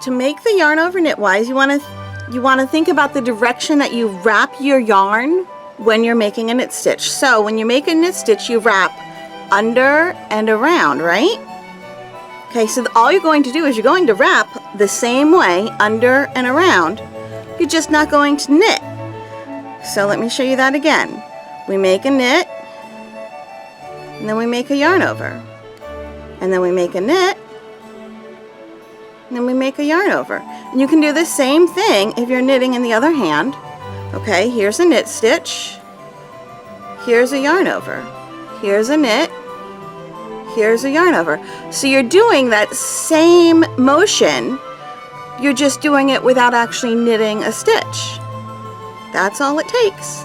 to make the yarn over knitwise, you want to think about the direction that you wrap your yarn when you're making a knit stitch. So when you make a knit stitch, you wrap under and around, right? Okay, so all you're going to do is you're going to wrap the same way under and around. You're just not going to knit. So let me show you that again. We make a knit, and then we make a yarn over. And then we make a knit, and then we make a yarn over. And you can do the same thing if you're knitting in the other hand. Okay, here's a knit stitch. Here's a yarn over. Here's a knit. Here's a yarn over. So you're doing that same motion, you're just doing it without actually knitting a stitch. That's all it takes.